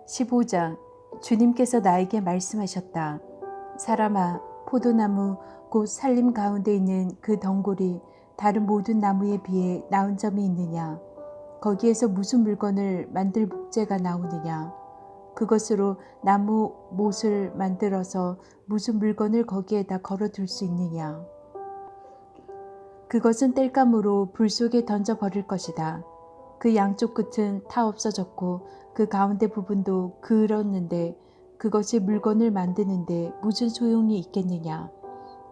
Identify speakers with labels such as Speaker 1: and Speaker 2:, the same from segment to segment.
Speaker 1: 15장. 주님께서 나에게 말씀하셨다. 사람아, 포도나무 곧 살림 가운데 있는 그 덩굴이 다른 모든 나무에 비해 나은 점이 있느냐? 거기에서 무슨 물건을 만들 목재가 나오느냐? 그것으로 나무 못을 만들어서 무슨 물건을 거기에다 걸어둘 수 있느냐? 그것은 땔감으로 불 속에 던져버릴 것이다. 그 양쪽 끝은 다 없어졌고 그 가운데 부분도 그렇는데 그것이 물건을 만드는데 무슨 소용이 있겠느냐.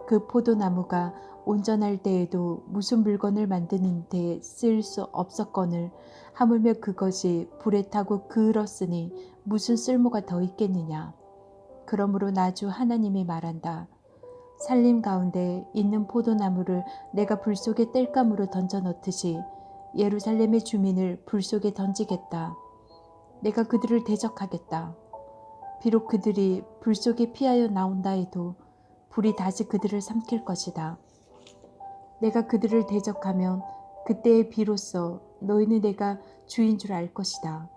Speaker 1: 그 포도나무가 온전할 때에도 무슨 물건을 만드는 데 쓸 수 없었거늘 하물며 그것이 불에 타고 그렇으니 무슨 쓸모가 더 있겠느냐. 그러므로 나 주 하나님이 말한다. 살림 가운데 있는 포도나무를 내가 불 속에 땔감으로 던져 넣듯이 예루살렘의 주민을 불 속에 던지겠다. 내가 그들을 대적하겠다. 비록 그들이 불 속에 피하여 나온다 해도 불이 다시 그들을 삼킬 것이다. 내가 그들을 대적하면 그때에 비로소 너희는 내가 주인 줄 알 것이다.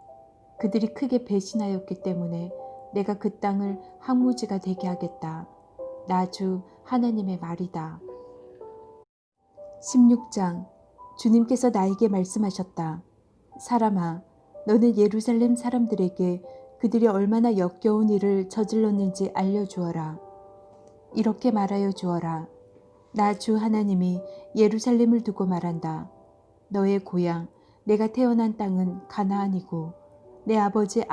Speaker 1: 그들이 크게 배신하였기 때문에 내가 그 땅을 황무지가 되게 하겠다. 나 주 하나님의 말이다. 16장. 주님께서 나에게 말씀하셨다. 사람아, 너는 예루살렘 사람들에게 그들이 얼마나 역겨운 일을 저질렀는지 알려주어라. 이렇게 말하여 주어라. 나 주 하나님이 예루살렘을 두고 말한다. 너의 고향, 내가 태어난 땅은 가나안이고 내 아버지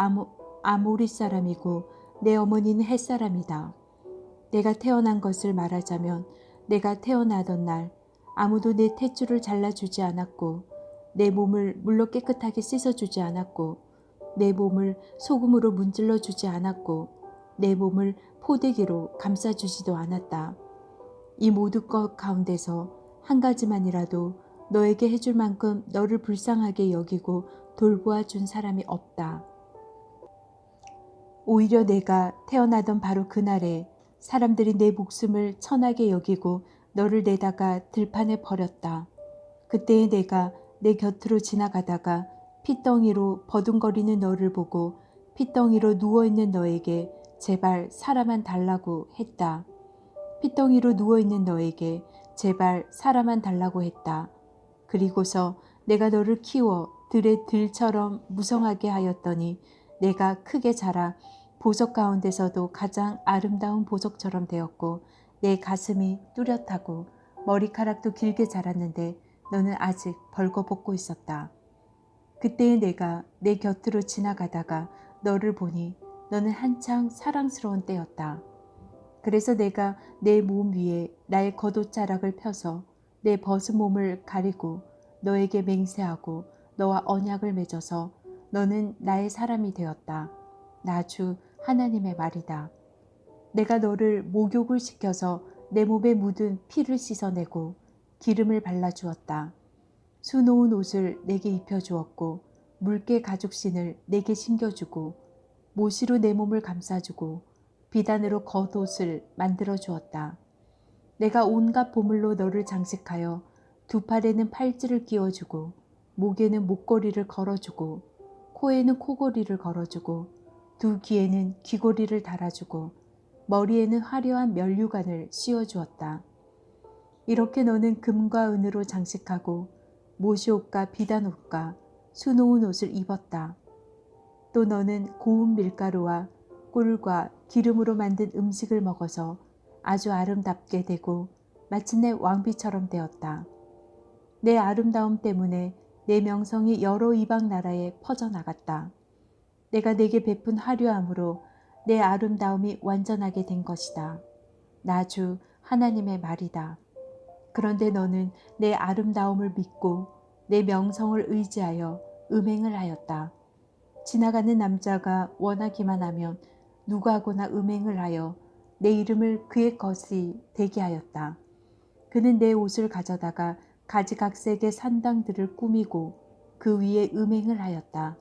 Speaker 1: 아모리 사람이고 내 어머니는 헷 사람이다. 내가 태어난 것을 말하자면 내가 태어나던 날 아무도 내 탯줄을 잘라주지 않았고 내 몸을 물로 깨끗하게 씻어주지 않았고 내 몸을 소금으로 문질러주지 않았고 내 몸을 포대기로 감싸주지도 않았다. 이 모든 것 가운데서 한 가지만이라도 너에게 해줄 만큼 너를 불쌍하게 여기고 돌보아 준 사람이 없다. 오히려 내가 태어나던 바로 그날에 사람들이 내 목숨을 천하게 여기고 너를 내다가 들판에 버렸다. 그때에 내가 내 곁으로 지나가다가 핏덩이로 버둥거리는 너를 보고 핏덩이로 누워있는 너에게 제발 사람만 달라고 했다. 핏덩이로 누워있는 너에게 제발 사람만 달라고 했다. 그리고서 내가 너를 키워 들의 들처럼 무성하게 하였더니 내가 크게 자라 보석 가운데서도 가장 아름다운 보석처럼 되었고 내 가슴이 뚜렷하고 머리카락도 길게 자랐는데 너는 아직 벌거벗고 있었다. 그때에 내가 내 곁으로 지나가다가 너를 보니 너는 한창 사랑스러운 때였다. 그래서 내가 내 몸 위에 나의 겉옷자락을 펴서 내 벗은 몸을 가리고 너에게 맹세하고 너와 언약을 맺어서 너는 나의 사람이 되었다. 나 주 하나님의 말이다. 내가 너를 목욕을 시켜서 내 몸에 묻은 피를 씻어내고 기름을 발라주었다. 수놓은 옷을 내게 입혀주었고 물개 가죽신을 내게 신겨주고 모시로 내 몸을 감싸주고 비단으로 겉옷을 만들어 주었다. 내가 온갖 보물로 너를 장식하여 두 팔에는 팔찌를 끼워주고 목에는 목걸이를 걸어주고 코에는 코걸이를 걸어주고 두 귀에는 귀고리를 달아주고 머리에는 화려한 면류관을 씌워주었다. 이렇게 너는 금과 은으로 장식하고 모시옷과 비단옷과 수놓은 옷을 입었다. 또 너는 고운 밀가루와 꿀과 기름으로 만든 음식을 먹어서 아주 아름답게 되고 마침내 왕비처럼 되었다. 내 아름다움 때문에 내 명성이 여러 이방 나라에 퍼져나갔다. 내가 내게 베푼 화려함으로 내 아름다움이 완전하게 된 것이다. 나 주 하나님의 말이다. 그런데 너는 내 아름다움을 믿고 내 명성을 의지하여 음행을 하였다. 지나가는 남자가 원하기만 하면 누구하고나 음행을 하여 내 이름을 그의 것이 되게 하였다. 그는 내 옷을 가져다가 가지각색의 산당들을 꾸미고 그 위에 음행을 하였다.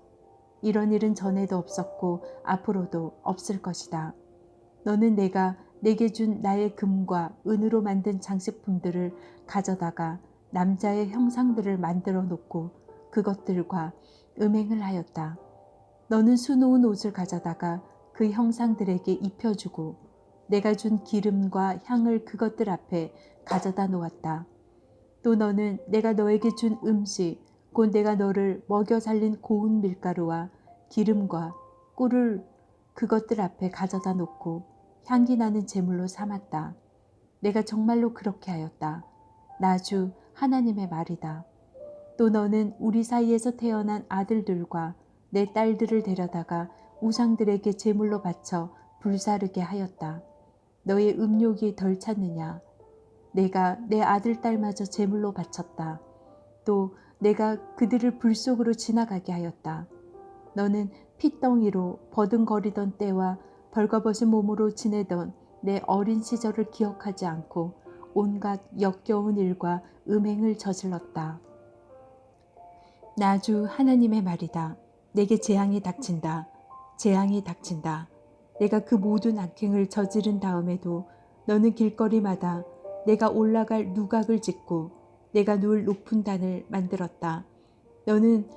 Speaker 1: 이런 일은 전에도 없었고 앞으로도 없을 것이다. 너는 내가 내게 준 나의 금과 은으로 만든 장식품들을 가져다가 남자의 형상들을 만들어 놓고 그것들과 음행을 하였다. 너는 수놓은 옷을 가져다가 그 형상들에게 입혀주고 내가 준 기름과 향을 그것들 앞에 가져다 놓았다. 또 너는 내가 너에게 준 음식 곧 내가 너를 먹여 살린 고운 밀가루와 기름과 꿀을 그것들 앞에 가져다 놓고 향기 나는 제물로 삼았다. 내가 정말로 그렇게 하였다. 나 주 하나님의 말이다. 또 너는 우리 사이에서 태어난 아들들과 내 딸들을 데려다가 우상들에게 제물로 바쳐 불사르게 하였다. 너의 음욕이 덜 찼느냐? 내가 내 아들 딸마저 제물로 바쳤다. 또 내가 그들을 불 속으로 지나가게 하였다. 너는 핏덩이로 버둥거리던 때와 벌거벗은 몸으로 지내던 내 어린 시절을 기억하지 않고 온갖 역겨운 일과 음행을 저질렀다. 나 주 하나님의 말이다. 내게 재앙이 닥친다. 재앙이 닥친다. 내가 그 모든 악행을 저지른 다음에도 너는 길거리마다 내가 올라갈 누각을 짓고 내가 누울 높은 단을 만들었다. 너는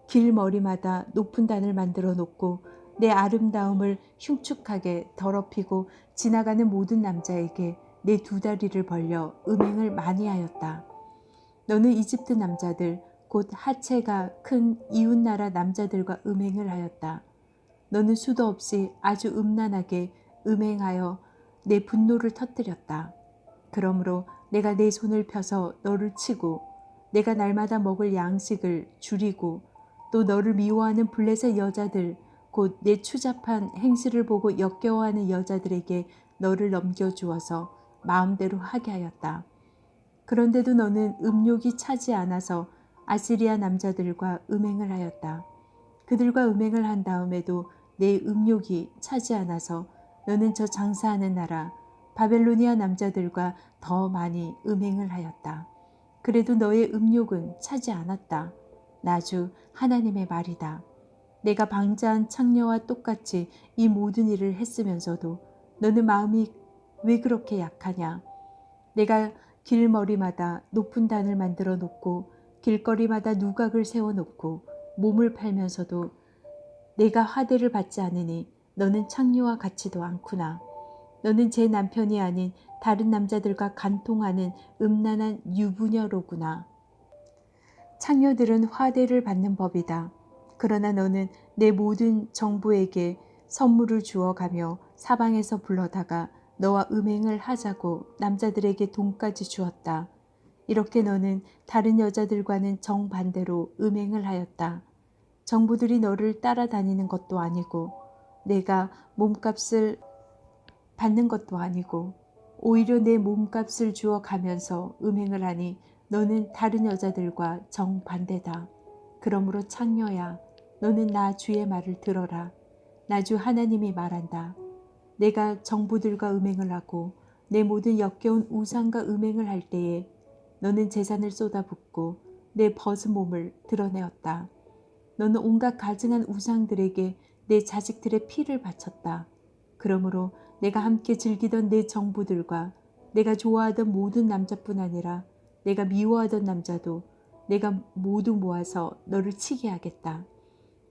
Speaker 1: 길머리마다 높은 단을 만들어 놓고 내 아름다움을 흉측하게 더럽히고 지나가는 모든 남자에게 내 두 다리를 벌려 음행을 많이 하였다. 너는 이집트 남자들 곧 하체가 큰 이웃나라 남자들과 음행을 하였다. 너는 수도 없이 아주 음란하게 음행하여 내 분노를 터뜨렸다. 그러므로 내가 내 손을 펴서 너를 치고 내가 날마다 먹을 양식을 줄이고 또 너를 미워하는 블레셋 여자들 곧 내 추잡한 행실을 보고 역겨워하는 여자들에게 너를 넘겨주어서 마음대로 하게 하였다. 그런데도 너는 음욕이 차지 않아서 아시리아 남자들과 음행을 하였다. 그들과 음행을 한 다음에도 내 음욕이 차지 않아서 너는 저 장사하는 나라 바벨로니아 남자들과 더 많이 음행을 하였다. 그래도 너의 음욕은 차지 않았다. 나 주 하나님의 말이다. 내가 방자한 창녀와 똑같이 이 모든 일을 했으면서도 너는 마음이 왜 그렇게 약하냐? 내가 길머리마다 높은 단을 만들어 놓고 길거리마다 누각을 세워놓고 몸을 팔면서도 내가 화대를 받지 않으니 너는 창녀와 같지도 않구나. 너는 제 남편이 아닌 다른 남자들과 간통하는 음란한 유부녀로구나. 창녀들은 화대를 받는 법이다. 그러나 너는 내 모든 정부에게 선물을 주어가며 사방에서 불러다가 너와 음행을 하자고 남자들에게 돈까지 주었다. 이렇게 너는 다른 여자들과는 정반대로 음행을 하였다. 정부들이 너를 따라다니는 것도 아니고 내가 몸값을 받는 것도 아니고 오히려 내 몸값을 주어 가면서 음행을 하니 너는 다른 여자들과 정반대다. 그러므로 창녀야, 너는 나 주의 말을 들어라. 나 주 하나님이 말한다. 내가 정부들과 음행을 하고 내 모든 역겨운 우상과 음행을 할 때에 너는 재산을 쏟아붓고 내 벗은 몸을 드러내었다. 너는 온갖 가증한 우상들에게 내 자식들의 피를 바쳤다. 그러므로 내가 함께 즐기던 내 정부들과 내가 좋아하던 모든 남자뿐 아니라 내가 미워하던 남자도 내가 모두 모아서 너를 치게 하겠다.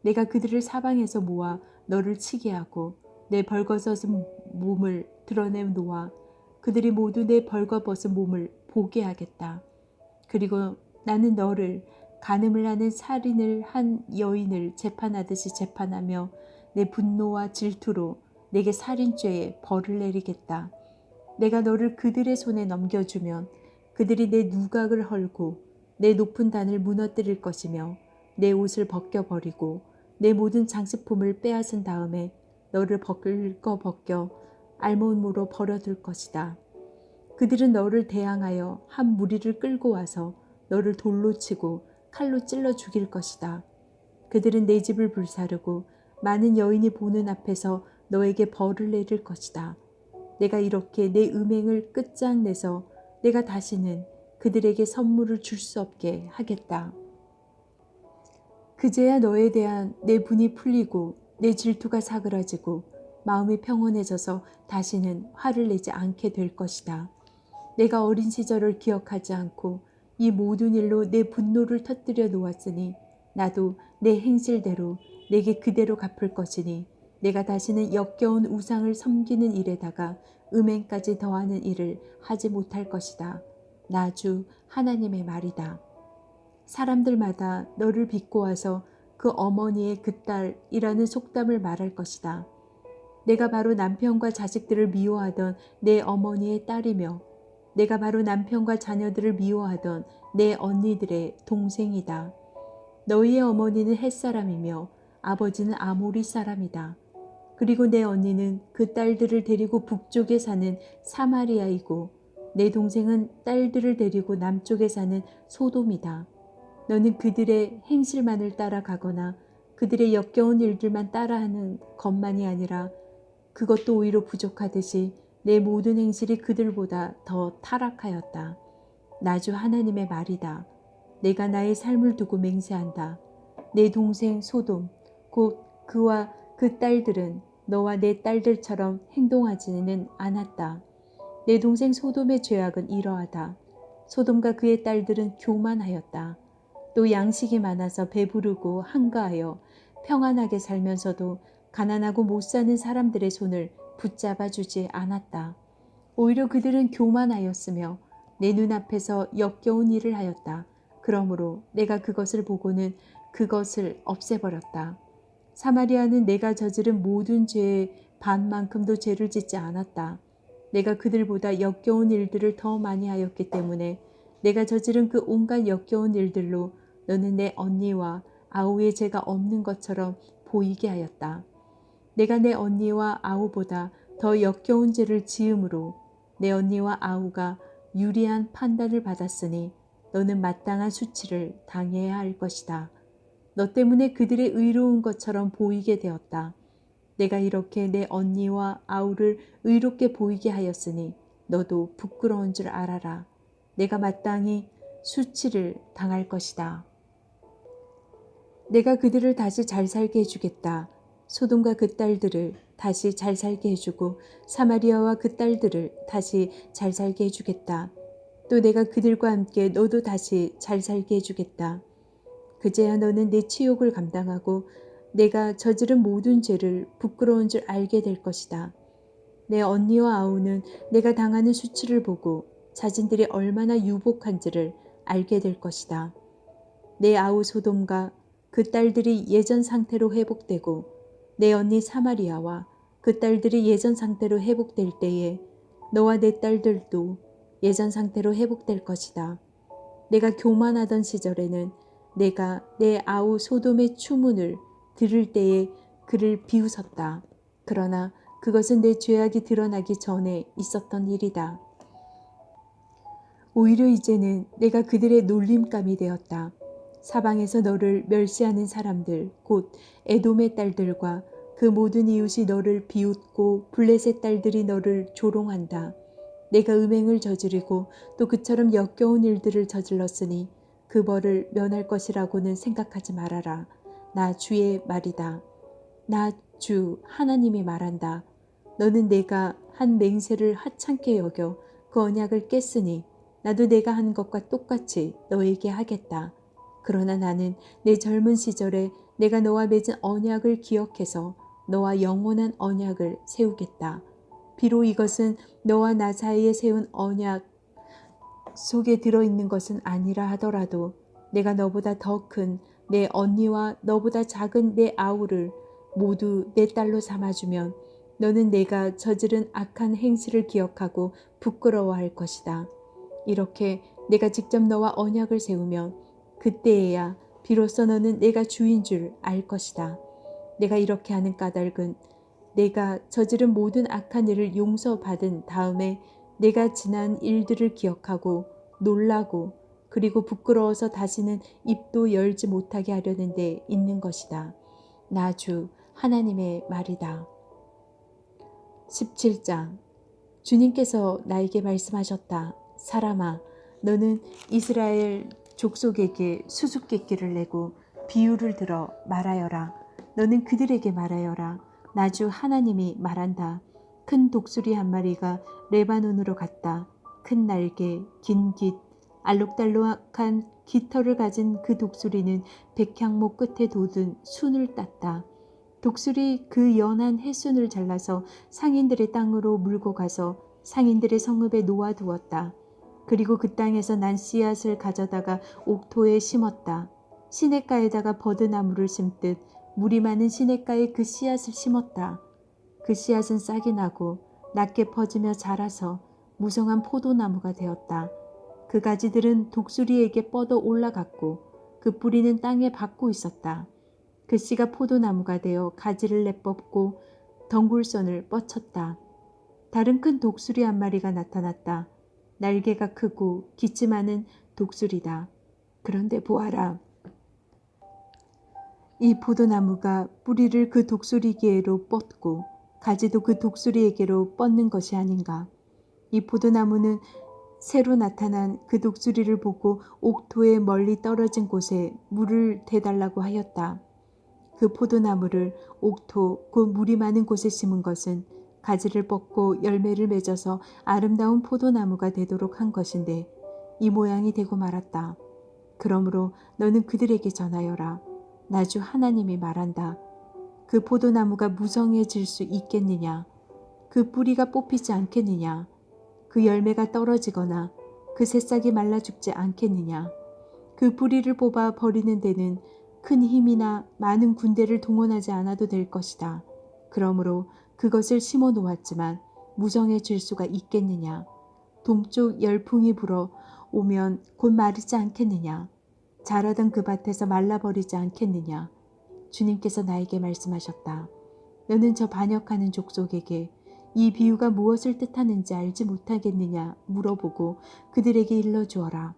Speaker 1: 내가 그들을 사방에서 모아 너를 치게 하고 내 벌거벗은 몸을 드러내 놓아 그들이 모두 내 벌거벗은 몸을 보게 하겠다. 그리고 나는 너를 간음을 하는 살인을 한 여인을 재판하듯이 재판하며 내 분노와 질투로 내게 살인죄에 벌을 내리겠다. 내가 너를 그들의 손에 넘겨주면 그들이 내 누각을 헐고 내 높은 단을 무너뜨릴 것이며 내 옷을 벗겨버리고 내 모든 장식품을 빼앗은 다음에 너를 벗겨 알몬무로 버려둘 것이다. 그들은 너를 대항하여 한 무리를 끌고 와서 너를 돌로 치고 칼로 찔러 죽일 것이다. 그들은 내 집을 불사르고 많은 여인이 보는 앞에서 너에게 벌을 내릴 것이다. 내가 이렇게 내 음행을 끝장내서 내가 다시는 그들에게 선물을 줄 수 없게 하겠다. 그제야 너에 대한 내 분이 풀리고 내 질투가 사그라지고 마음이 평온해져서 다시는 화를 내지 않게 될 것이다. 내가 어린 시절을 기억하지 않고 이 모든 일로 내 분노를 터뜨려 놓았으니 나도 내 행실대로 내게 그대로 갚을 것이니 내가 다시는 역겨운 우상을 섬기는 일에다가 음행까지 더하는 일을 하지 못할 것이다. 나 주 하나님의 말이다. 사람들마다 너를 비꼬아서 그 어머니의 그 딸이라는 속담을 말할 것이다. 내가 바로 남편과 자식들을 미워하던 내 어머니의 딸이며 내가 바로 남편과 자녀들을 미워하던 내 언니들의 동생이다. 너희의 어머니는 햇사람이며 아버지는 아모리 사람이다. 그리고 내 언니는 그 딸들을 데리고 북쪽에 사는 사마리아이고 내 동생은 딸들을 데리고 남쪽에 사는 소돔이다. 너는 그들의 행실만을 따라가거나 그들의 역겨운 일들만 따라하는 것만이 아니라 그것도 오히려 부족하듯이 내 모든 행실이 그들보다 더 타락하였다. 나 주 하나님의 말이다. 내가 나의 삶을 두고 맹세한다. 내 동생 소돔, 곧 그와 그 딸들은 너와 내 딸들처럼 행동하지는 않았다. 내 동생 소돔의 죄악은 이러하다. 소돔과 그의 딸들은 교만하였다. 또 양식이 많아서 배부르고 한가하여 평안하게 살면서도 가난하고 못 사는 사람들의 손을 붙잡아 주지 않았다. 오히려 그들은 교만하였으며 내 눈앞에서 역겨운 일을 하였다. 그러므로 내가 그것을 보고는 그것을 없애버렸다. 사마리아는 내가 저지른 모든 죄의 반만큼도 죄를 짓지 않았다. 내가 그들보다 역겨운 일들을 더 많이 하였기 때문에 내가 저지른 그 온갖 역겨운 일들로 너는 내 언니와 아우의 죄가 없는 것처럼 보이게 하였다. 내가 내 언니와 아우보다 더 역겨운 죄를 지음으로 내 언니와 아우가 유리한 판단을 받았으니 너는 마땅한 수치를 당해야 할 것이다. 너 때문에 그들의 의로운 것처럼 보이게 되었다. 내가 이렇게 내 언니와 아우를 의롭게 보이게 하였으니 너도 부끄러운 줄 알아라. 내가 마땅히 수치를 당할 것이다. 내가 그들을 다시 잘 살게 해주겠다. 소돔과 그 딸들을 다시 잘 살게 해주고 사마리아와 그 딸들을 다시 잘 살게 해주겠다. 또 내가 그들과 함께 너도 다시 잘 살게 해주겠다. 그제야 너는 내 치욕을 감당하고 내가 저지른 모든 죄를 부끄러운 줄 알게 될 것이다. 내 언니와 아우는 내가 당하는 수치를 보고 자신들이 얼마나 유복한지를 알게 될 것이다. 내 아우 소돔과 그 딸들이 예전 상태로 회복되고 내 언니 사마리아와 그 딸들이 예전 상태로 회복될 때에 너와 내 딸들도 예전 상태로 회복될 것이다. 내가 교만하던 시절에는 내가 내 아우 소돔의 추문을 들을 때에 그를 비웃었다. 그러나 그것은 내 죄악이 드러나기 전에 있었던 일이다. 오히려 이제는 내가 그들의 놀림감이 되었다. 사방에서 너를 멸시하는 사람들, 곧 에돔의 딸들과 그 모든 이웃이 너를 비웃고 블레셋 딸들이 너를 조롱한다. 내가 음행을 저지르고 또 그처럼 역겨운 일들을 저질렀으니 그 벌을 면할 것이라고는 생각하지 말아라. 나 주의 말이다. 나 주 하나님이 말한다. 너는 내가 한 맹세를 하찮게 여겨 그 언약을 깼으니 나도 내가 한 것과 똑같이 너에게 하겠다. 그러나 나는 내 젊은 시절에 내가 너와 맺은 언약을 기억해서 너와 영원한 언약을 세우겠다. 비록 이것은 너와 나 사이에 세운 언약 속에 들어있는 것은 아니라 하더라도 내가 너보다 더 큰 내 언니와 너보다 작은 내 아우를 모두 내 딸로 삼아주면 너는 내가 저지른 악한 행실을 기억하고 부끄러워할 것이다. 이렇게 내가 직접 너와 언약을 세우면 그때에야 비로소 너는 내가 주인 줄 알 것이다. 내가 이렇게 하는 까닭은 내가 저지른 모든 악한 일을 용서받은 다음에 내가 지난 일들을 기억하고 놀라고 그리고 부끄러워서 다시는 입도 열지 못하게 하려는 데 있는 것이다. 나 주 하나님의 말이다. 17장 주님께서 나에게 말씀하셨다. 사람아, 너는 이스라엘 족속에게 수수께끼를 내고 비유를 들어 말하여라. 너는 그들에게 말하여라. 나 주 하나님이 말한다. 큰 독수리 한 마리가 레바논으로 갔다. 큰 날개, 긴 깃, 알록달록한 깃털을 가진 그 독수리는 백향목 끝에 돋은 순을 땄다. 독수리 그 연한 해순을 잘라서 상인들의 땅으로 물고 가서 상인들의 성읍에 놓아두었다. 그리고 그 땅에서 난 씨앗을 가져다가 옥토에 심었다. 시냇가에다가 버드나무를 심듯 물이 많은 시냇가에 그 씨앗을 심었다. 그 씨앗은 싹이 나고 낮게 퍼지며 자라서 무성한 포도나무가 되었다. 그 가지들은 독수리에게 뻗어 올라갔고 그 뿌리는 땅에 박고 있었다. 그 씨가 포도나무가 되어 가지를 내뻗고 덩굴선을 뻗쳤다. 다른 큰 독수리 한 마리가 나타났다. 날개가 크고 기침하는 독수리다. 그런데 보아라. 이 포도나무가 뿌리를 그 독수리에게로 뻗고 가지도 그 독수리에게로 뻗는 것이 아닌가. 이 포도나무는 새로 나타난 그 독수리를 보고 옥토에 멀리 떨어진 곳에 물을 대달라고 하였다. 그 포도나무를 옥토, 곧 물이 많은 곳에 심은 것은 가지를 뻗고 열매를 맺어서 아름다운 포도나무가 되도록 한 것인데 이 모양이 되고 말았다. 그러므로 너는 그들에게 전하여라. 나 주 하나님이 말한다. 그 포도나무가 무성해질 수 있겠느냐? 그 뿌리가 뽑히지 않겠느냐? 그 열매가 떨어지거나 그 새싹이 말라 죽지 않겠느냐? 그 뿌리를 뽑아 버리는 데는 큰 힘이나 많은 군대를 동원하지 않아도 될 것이다. 그러므로 그것을 심어 놓았지만 무성해질 수가 있겠느냐? 동쪽 열풍이 불어 오면 곧 마르지 않겠느냐? 자라던 그 밭에서 말라버리지 않겠느냐? 주님께서 나에게 말씀하셨다. 너는 저 반역하는 족속에게 이 비유가 무엇을 뜻하는지 알지 못하겠느냐 물어보고 그들에게 일러주어라.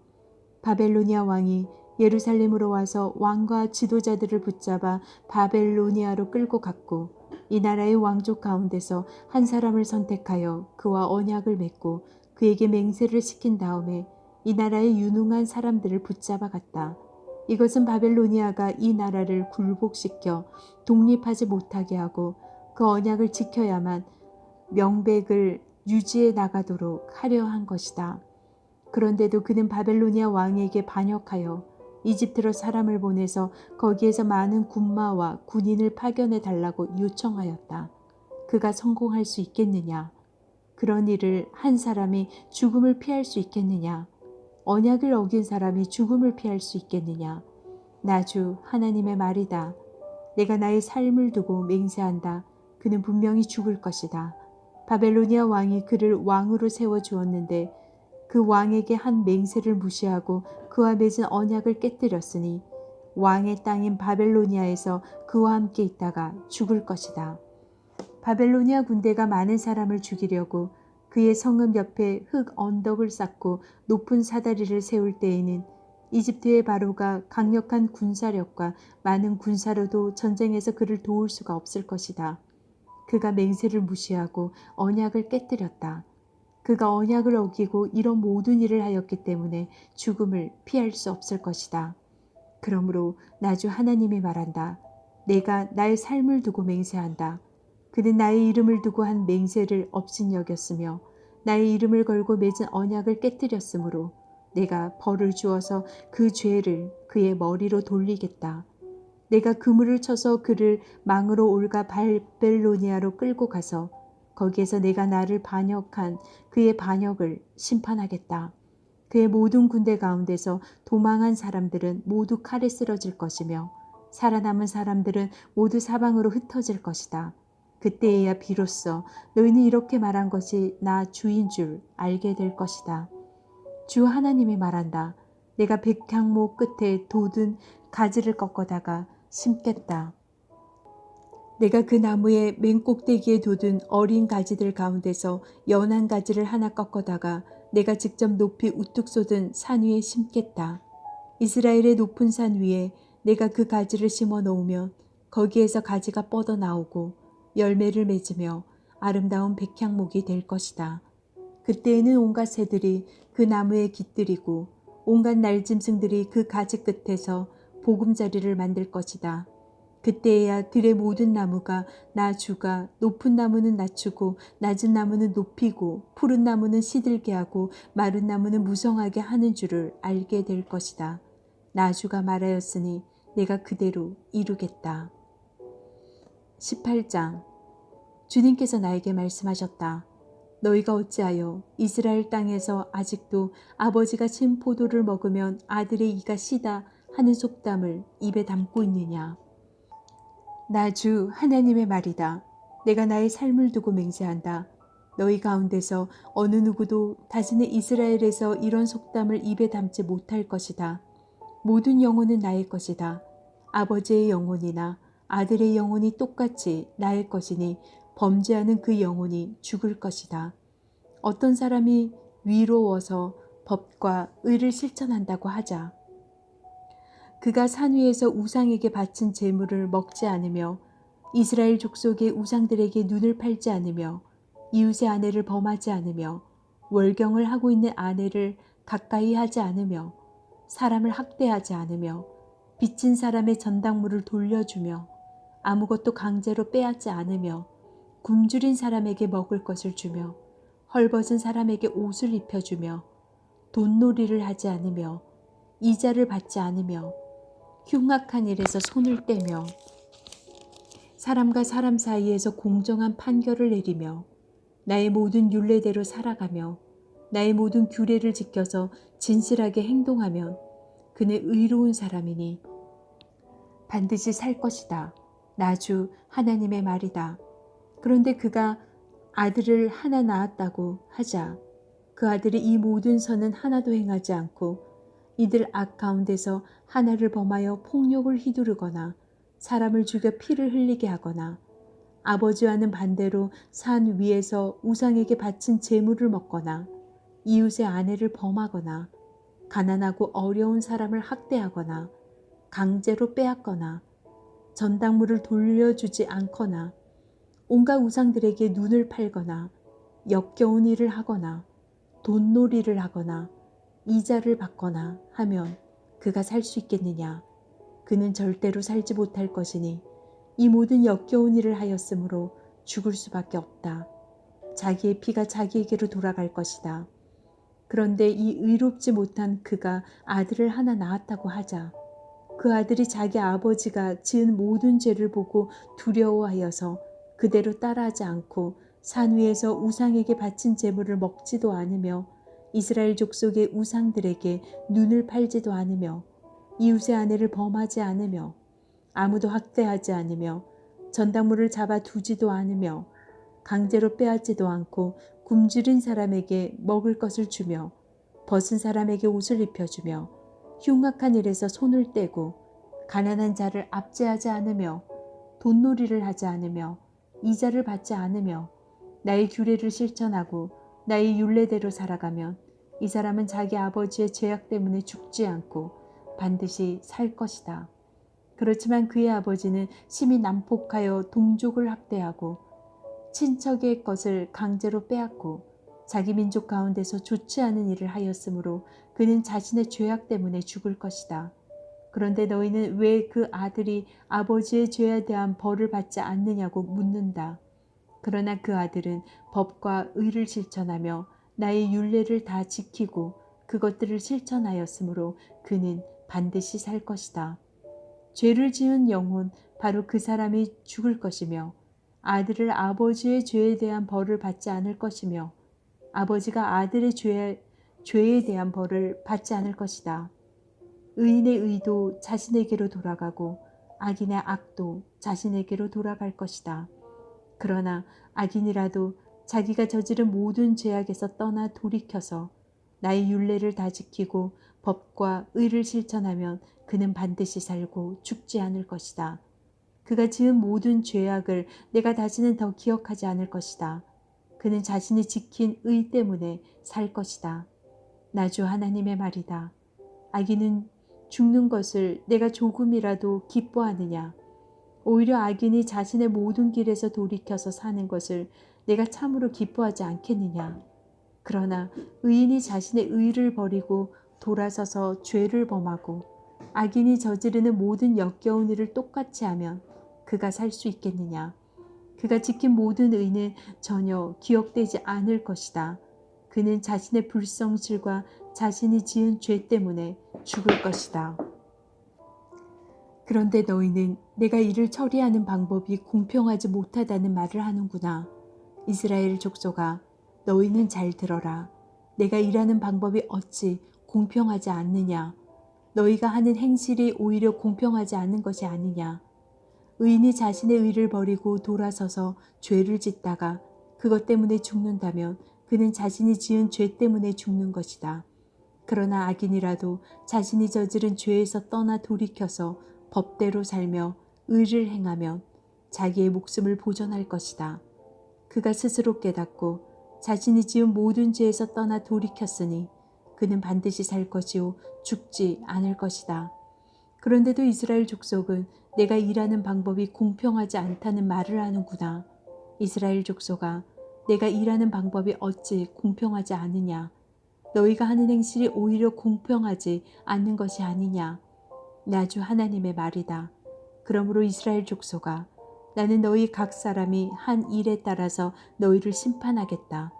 Speaker 1: 바벨로니아 왕이 예루살렘으로 와서 왕과 지도자들을 붙잡아 바벨로니아로 끌고 갔고 이 나라의 왕족 가운데서 한 사람을 선택하여 그와 언약을 맺고 그에게 맹세를 시킨 다음에 이 나라의 유능한 사람들을 붙잡아 갔다. 이것은 바벨로니아가 이 나라를 굴복시켜 독립하지 못하게 하고 그 언약을 지켜야만 명백을 유지해 나가도록 하려 한 것이다. 그런데도 그는 바벨로니아 왕에게 반역하여 이집트로 사람을 보내서 거기에서 많은 군마와 군인을 파견해 달라고 요청하였다. 그가 성공할 수 있겠느냐? 그런 일을 한 사람이 죽음을 피할 수 있겠느냐? 언약을 어긴 사람이 죽음을 피할 수 있겠느냐? 나 주 하나님의 말이다. 내가 나의 삶을 두고 맹세한다. 그는 분명히 죽을 것이다. 바벨로니아 왕이 그를 왕으로 세워주었는데 그 왕에게 한 맹세를 무시하고 그와 맺은 언약을 깨뜨렸으니 왕의 땅인 바벨로니아에서 그와 함께 있다가 죽을 것이다. 바벨로니아 군대가 많은 사람을 죽이려고 그의 성읍 옆에 흙 언덕을 쌓고 높은 사다리를 세울 때에는 이집트의 바로가 강력한 군사력과 많은 군사로도 전쟁에서 그를 도울 수가 없을 것이다. 그가 맹세를 무시하고 언약을 깨뜨렸다. 그가 언약을 어기고 이런 모든 일을 하였기 때문에 죽음을 피할 수 없을 것이다. 그러므로 나 주 하나님이 말한다. 내가 나의 삶을 두고 맹세한다. 그는 나의 이름을 두고 한 맹세를 업신여겼으며 나의 이름을 걸고 맺은 언약을 깨뜨렸으므로 내가 벌을 주어서 그 죄를 그의 머리로 돌리겠다. 내가 그물을 쳐서 그를 망으로 올가 바벨로니아로 끌고 가서 거기에서 내가 나를 반역한 그의 반역을 심판하겠다. 그의 모든 군대 가운데서 도망한 사람들은 모두 칼에 쓰러질 것이며 살아남은 사람들은 모두 사방으로 흩어질 것이다. 그때에야 비로소 너희는 이렇게 말한 것이 나 주인 줄 알게 될 것이다. 주 하나님이 말한다. 내가 백향목 끝에 돋은 가지를 꺾어다가 심겠다. 내가 그 나무의 맨 꼭대기에 돋은 어린 가지들 가운데서 연한 가지를 하나 꺾어다가 내가 직접 높이 우뚝 솟은 산 위에 심겠다. 이스라엘의 높은 산 위에 내가 그 가지를 심어 놓으면 거기에서 가지가 뻗어 나오고 열매를 맺으며 아름다운 백향목이 될 것이다. 그때에는 온갖 새들이 그 나무에 깃들이고 온갖 날짐승들이 그 가지 끝에서 보금자리를 만들 것이다. 그때야 들의 모든 나무가 나 주가 높은 나무는 낮추고 낮은 나무는 높이고 푸른 나무는 시들게 하고 마른 나무는 무성하게 하는 줄을 알게 될 것이다. 나 주가 말하였으니 내가 그대로 이루겠다. 18장. 주님께서 나에게 말씀하셨다. 너희가 어찌하여 이스라엘 땅에서 아직도 아버지가 진 포도를 먹으면 아들의 이가 시다 하는 속담을 입에 담고 있느냐. 나 주 하나님의 말이다. 내가 나의 삶을 두고 맹세한다. 너희 가운데서 어느 누구도 다시는 이스라엘에서 이런 속담을 입에 담지 못할 것이다. 모든 영혼은 나의 것이다. 아버지의 영혼이나 아들의 영혼이 똑같이 나의 것이니 범죄하는 그 영혼이 죽을 것이다. 어떤 사람이 위로워서 법과 의를 실천한다고 하자. 그가 산 위에서 우상에게 바친 제물을 먹지 않으며 이스라엘 족속의 우상들에게 눈을 팔지 않으며 이웃의 아내를 범하지 않으며 월경을 하고 있는 아내를 가까이 하지 않으며 사람을 학대하지 않으며 빚진 사람의 전당물을 돌려주며 아무것도 강제로 빼앗지 않으며 굶주린 사람에게 먹을 것을 주며 헐벗은 사람에게 옷을 입혀주며 돈놀이를 하지 않으며 이자를 받지 않으며 흉악한 일에서 손을 떼며 사람과 사람 사이에서 공정한 판결을 내리며 나의 모든 율례대로 살아가며 나의 모든 규례를 지켜서 진실하게 행동하면 그는 의로운 사람이니 반드시 살 것이다. 나 주 하나님의 말이다. 그런데 그가 아들을 하나 낳았다고 하자 그 아들이 이 모든 선은 하나도 행하지 않고 이들 악 가운데서 하나를 범하여 폭력을 휘두르거나 사람을 죽여 피를 흘리게 하거나 아버지와는 반대로 산 위에서 우상에게 바친 제물을 먹거나 이웃의 아내를 범하거나 가난하고 어려운 사람을 학대하거나 강제로 빼앗거나 전당물을 돌려주지 않거나 온갖 우상들에게 눈을 팔거나 역겨운 일을 하거나 돈놀이를 하거나 이자를 받거나 하면 그가 살 수 있겠느냐. 그는 절대로 살지 못할 것이니 이 모든 역겨운 일을 하였으므로 죽을 수밖에 없다. 자기의 피가 자기에게로 돌아갈 것이다. 그런데 이 의롭지 못한 그가 아들을 하나 낳았다고 하자 그 아들이 자기 아버지가 지은 모든 죄를 보고 두려워하여서 그대로 따라하지 않고 산 위에서 우상에게 바친 제물을 먹지도 않으며 이스라엘 족속의 우상들에게 눈을 팔지도 않으며 이웃의 아내를 범하지 않으며 아무도 학대하지 않으며 전당물을 잡아 두지도 않으며 강제로 빼앗지도 않고 굶주린 사람에게 먹을 것을 주며 벗은 사람에게 옷을 입혀주며 흉악한 일에서 손을 떼고 가난한 자를 압제하지 않으며 돈놀이를 하지 않으며 이자를 받지 않으며 나의 규례를 실천하고 나의 율례대로 살아가면 이 사람은 자기 아버지의 죄악 때문에 죽지 않고 반드시 살 것이다. 그렇지만 그의 아버지는 심히 난폭하여 동족을 학대하고 친척의 것을 강제로 빼앗고 자기 민족 가운데서 좋지 않은 일을 하였으므로 그는 자신의 죄악 때문에 죽을 것이다. 그런데 너희는 왜 그 아들이 아버지의 죄에 대한 벌을 받지 않느냐고 묻는다. 그러나 그 아들은 법과 의를 실천하며 나의 율례를 다 지키고 그것들을 실천하였으므로 그는 반드시 살 것이다. 죄를 지은 영혼 바로 그 사람이 죽을 것이며 아들을 아버지의 죄에 대한 벌을 받지 않을 것이며 아버지가 아들의 죄에 대한 벌을 받지 않을 것이다. 의인의 의도 자신에게로 돌아가고 악인의 악도 자신에게로 돌아갈 것이다. 그러나 악인이라도 자기가 저지른 모든 죄악에서 떠나 돌이켜서 나의 율례를 다 지키고 법과 의를 실천하면 그는 반드시 살고 죽지 않을 것이다. 그가 지은 모든 죄악을 내가 다시는 더 기억하지 않을 것이다. 그는 자신이 지킨 의 때문에 살 것이다. 나 주 하나님의 말이다. 악인은 죽는 것을 내가 조금이라도 기뻐하느냐? 오히려 악인이 자신의 모든 길에서 돌이켜서 사는 것을 내가 참으로 기뻐하지 않겠느냐? 그러나 의인이 자신의 의를 버리고 돌아서서 죄를 범하고 악인이 저지르는 모든 역겨운 일을 똑같이 하면 그가 살 수 있겠느냐? 그가 지킨 모든 의는 전혀 기억되지 않을 것이다. 그는 자신의 불성실과 자신이 지은 죄 때문에 죽을 것이다. 그런데 너희는 내가 이를 처리하는 방법이 공평하지 못하다는 말을 하는구나. 이스라엘 족속아, 너희는 잘 들어라. 내가 일하는 방법이 어찌 공평하지 않느냐. 너희가 하는 행실이 오히려 공평하지 않은 것이 아니냐. 의인이 자신의 의를 버리고 돌아서서 죄를 짓다가 그것 때문에 죽는다면 그는 자신이 지은 죄 때문에 죽는 것이다. 그러나 악인이라도 자신이 저지른 죄에서 떠나 돌이켜서 법대로 살며 의를 행하면 자기의 목숨을 보존할 것이다. 그가 스스로 깨닫고 자신이 지은 모든 죄에서 떠나 돌이켰으니 그는 반드시 살 것이요 죽지 않을 것이다. 그런데도 이스라엘 족속은 내가 일하는 방법이 공평하지 않다는 말을 하는구나. 이스라엘 족속아, 내가 일하는 방법이 어찌 공평하지 않으냐. 너희가 하는 행실이 오히려 공평하지 않는 것이 아니냐. 나 주 하나님의 말이다. 그러므로 이스라엘 족속아, 나는 너희 각 사람이 한 일에 따라서 너희를 심판하겠다.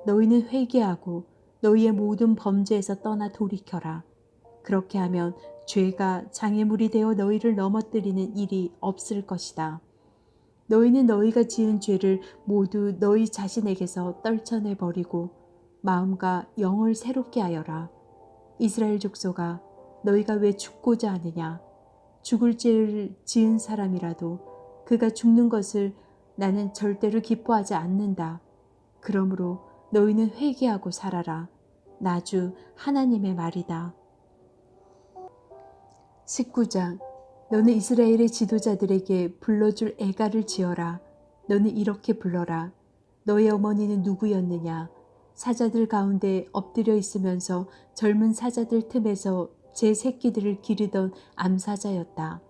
Speaker 1: 너희는 회개하고 너희의 모든 범죄에서 떠나 돌이켜라. 그렇게 하면 죄가 장애물이 되어 너희를 넘어뜨리는 일이 없을 것이다. 너희는 너희가 지은 죄를 모두 너희 자신에게서 떨쳐내버리고 마음과 영을 새롭게 하여라. 이스라엘 족속아, 너희가 왜 죽고자 하느냐. 죽을 죄를 지은 사람이라도 그가 죽는 것을 나는 절대로 기뻐하지 않는다. 그러므로 너희는 회개하고 살아라. 나 주 하나님의 말이다. 19장. 너는 이스라엘의 지도자들에게 불러줄 애가를 지어라. 너는 이렇게 불러라. 너의 어머니는 누구였느냐. 사자들 가운데 엎드려 있으면서 젊은 사자들 틈에서 제 새끼들을 기르던 암사자였다.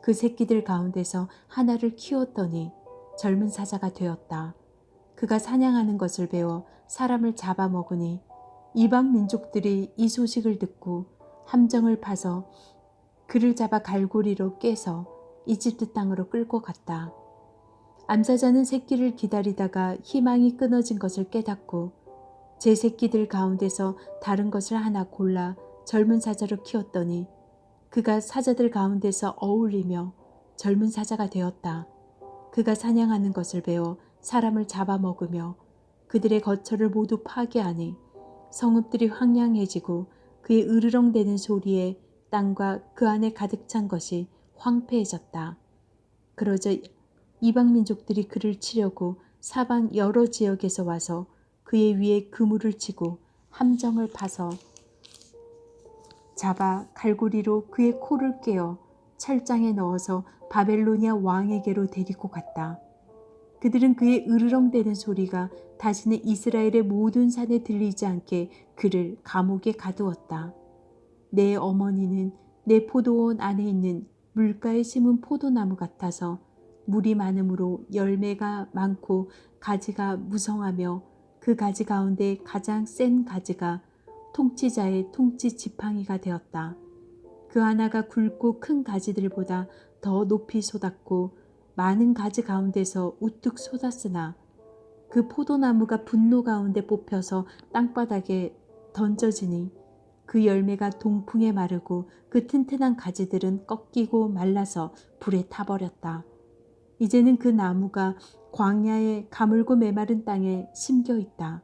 Speaker 1: 그 새끼들 가운데서 하나를 키웠더니 젊은 사자가 되었다. 그가 사냥하는 것을 배워 사람을 잡아먹으니 이방 민족들이 이 소식을 듣고 함정을 파서 그를 잡아 갈고리로 깨서 이집트 땅으로 끌고 갔다. 암사자는 새끼를 기다리다가 희망이 끊어진 것을 깨닫고 제 새끼들 가운데서 다른 것을 하나 골라 젊은 사자로 키웠더니 그가 사자들 가운데서 어울리며 젊은 사자가 되었다. 그가 사냥하는 것을 배워 사람을 잡아먹으며 그들의 거처를 모두 파괴하니 성읍들이 황량해지고 그의 으르렁대는 소리에 땅과 그 안에 가득 찬 것이 황폐해졌다. 그러자 이방 민족들이 그를 치려고 사방 여러 지역에서 와서 그의 위에 그물을 치고 함정을 파서 잡아 갈고리로 그의 코를 깨어 철장에 넣어서 바벨로니아 왕에게로 데리고 갔다. 그들은 그의 으르렁대는 소리가 다시는 이스라엘의 모든 산에 들리지 않게 그를 감옥에 가두었다. 내 어머니는 내 포도원 안에 있는 물가에 심은 포도나무 같아서 물이 많으므로 열매가 많고 가지가 무성하며 그 가지 가운데 가장 센 가지가 통치자의 통치 지팡이가 되었다. 그 하나가 굵고 큰 가지들보다 더 높이 솟았고 많은 가지 가운데서 우뚝 솟았으나 그 포도나무가 분노 가운데 뽑혀서 땅바닥에 던져지니 그 열매가 동풍에 마르고 그 튼튼한 가지들은 꺾이고 말라서 불에 타버렸다. 이제는 그 나무가 광야의 가물고 메마른 땅에 심겨 있다.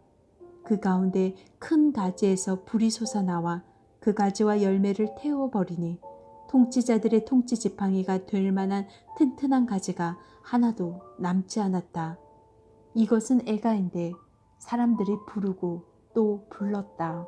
Speaker 1: 그 가운데 큰 가지에서 불이 솟아나와 그 가지와 열매를 태워버리니 통치자들의 통치 지팡이가 될 만한 튼튼한 가지가 하나도 남지 않았다. 이것은 애가인데 사람들이 부르고 또 불렀다.